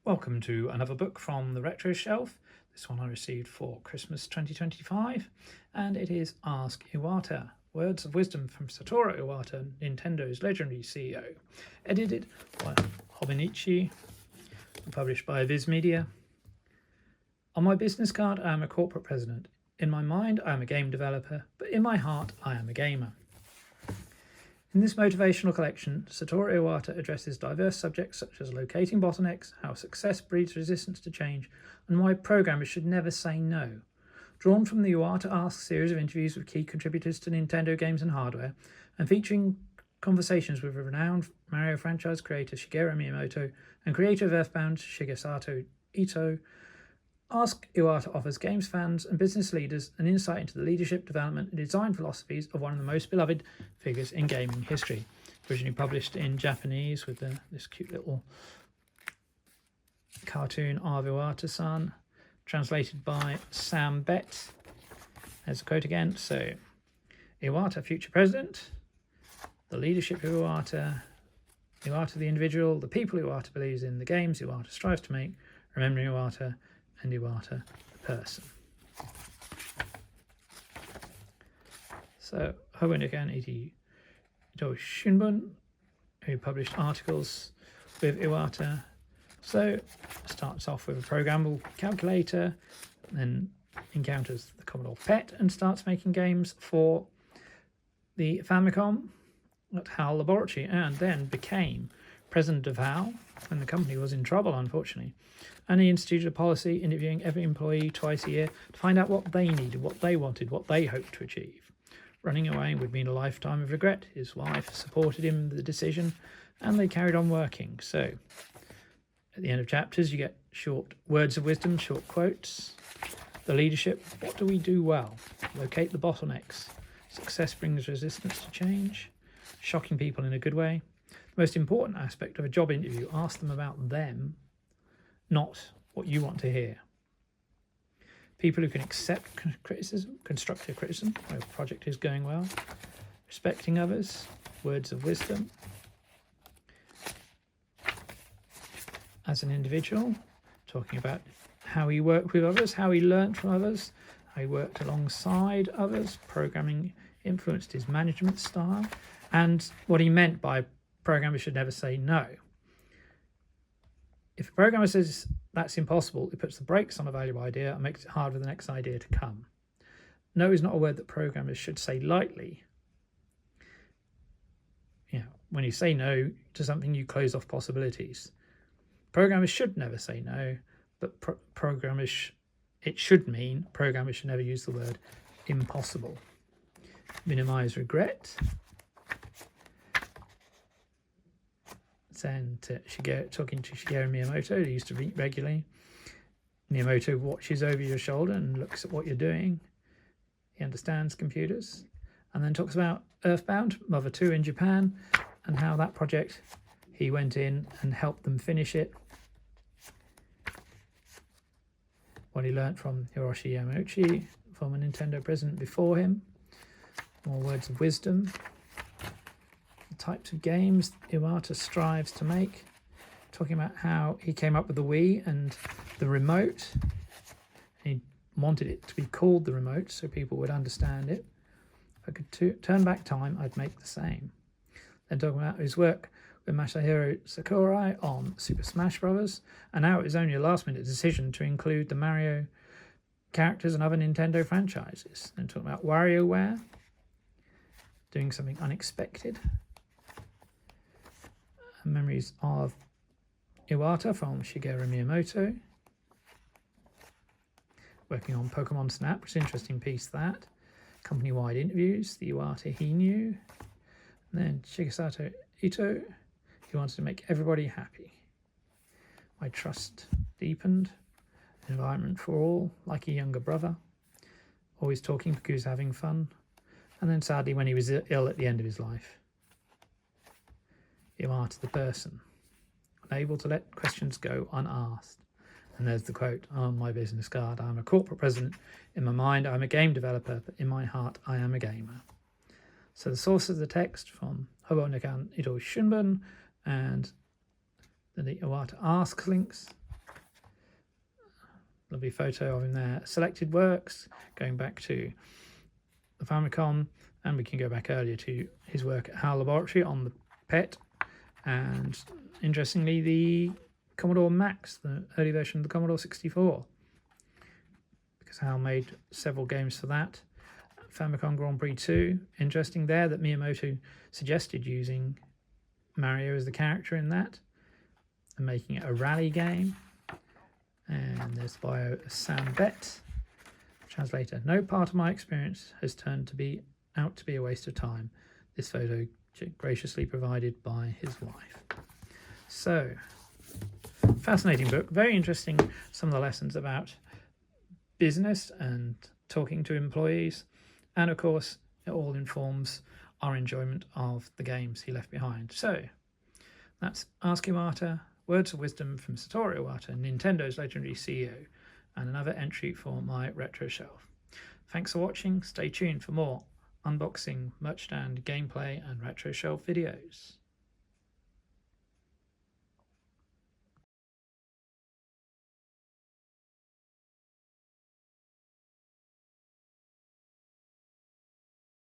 Welcome to another book from the retro shelf. This one I received for Christmas 2025, and it is Ask Iwata, Words of Wisdom from Satoru Iwata, Nintendo's legendary CEO. Edited by Hobonichi, published by Viz Media. On my business card, I am a corporate president. In my mind, I am a game developer, but in my heart, I am a gamer. In this motivational collection, Satoru Iwata addresses diverse subjects such as locating bottlenecks, how success breeds resistance to change, and why programmers should never say no. Drawn from the Iwata Ask series of interviews with key contributors to Nintendo games and hardware, and featuring conversations with renowned Mario franchise creator Shigeru Miyamoto and creator of Earthbound Shigesato Itoi, Ask Iwata offers games fans and business leaders an insight into the leadership, development and design philosophies of one of the most beloved figures in gaming history. Originally published in Japanese with this cute little cartoon of Iwata-san, translated by Sam Bett. There's a quote again. So, Iwata, future president, the leadership of Iwata, Iwata the individual, the people Iwata believes in, the games Iwata strives to make, remembering Iwata, and Iwata the person. So Hobonichi and Itoi Shunbun, who published articles with Iwata. So starts off with a programmable calculator, then encounters the Commodore PET and starts making games for the Famicom at HAL Laboratory, and then became president of HAL when the company was in trouble, unfortunately. And he instituted a policy interviewing every employee twice a year to find out what they needed, what they wanted, what they hoped to achieve. Running away would mean a lifetime of regret. His wife supported him in the decision, and they carried on working. So, at the end of chapters, you get short words of wisdom, short quotes. The leadership, what do we do well? Locate the bottlenecks. Success brings resistance to change. Shocking people in a good way. The most important aspect of a job interview, ask them about them, not what you want to hear. People who can accept criticism, constructive criticism, where a project is going well. Respecting others, words of wisdom. As an individual, talking about how he worked with others, how he learnt from others, how he worked alongside others, programming influenced his management style, and what he meant by programmers should never say no. If a programmer says that's impossible, it puts the brakes on a valuable idea and makes it hard for the next idea to come. No is not a word that programmers should say lightly. When you say no to something, you close off possibilities. Programmers should never say no, but it should mean programmers should never use the word impossible. Minimize regret. Then talking to Shigeru Miyamoto, who used to meet regularly. Miyamoto watches over your shoulder and looks at what you're doing. He understands computers. And then talks about Earthbound, Mother 2 in Japan, and how that project, he went in and helped them finish it. What he learnt from Hiroshi Yamauchi, former Nintendo president before him. More words of wisdom. Types of games Iwata strives to make, talking about how he came up with the Wii and the remote. He wanted it to be called the remote so people would understand it. If I could turn back time, I'd make the same. Then talking about his work with Masahiro Sakurai on Super Smash Bros. And now it was only a last-minute decision to include the Mario characters and other Nintendo franchises. Then talking about WarioWare, doing something unexpected. Memories of Iwata from Shigeru Miyamoto. Working on Pokemon Snap, which is an interesting piece, that. Company-wide interviews, the Iwata he knew. And then Shigesato Itoi, he wanted to make everybody happy. My trust deepened. Environment for all, like a younger brother. Always talking because he was having fun. And then sadly when he was ill at the end of his life. Iwata the person, unable to let questions go unasked, And there's the quote on my business card: I'm a corporate president. In my mind, I'm a game developer, but in my heart, I am a gamer. So the source of the text from Hobonichi Itoi Shinbun, and the Iwata Ask links. Lovely photo of him there. Selected works, going back to the Famicom, and we can go back earlier to his work at HAL Laboratory on the PET, and interestingly the Commodore Max, the early version of the Commodore 64, because HAL made several games for that. Famicom Grand Prix 2, interesting there that Miyamoto suggested using Mario as the character in that and making it a rally game. And there's the bio of Sam Bett. Translator: no part of my experience has turned out to be a waste of time. This photo graciously provided by his wife. So, fascinating book, very interesting. Some of the lessons about business and talking to employees, and of course it all informs our enjoyment of the games he left behind. So that's Ask Iwata, Words of Wisdom from Satoru Iwata, Nintendo's legendary CEO, and another entry for my retro shelf. Thanks for watching. Stay tuned for more unboxing, merch stand, gameplay and retro shelf videos.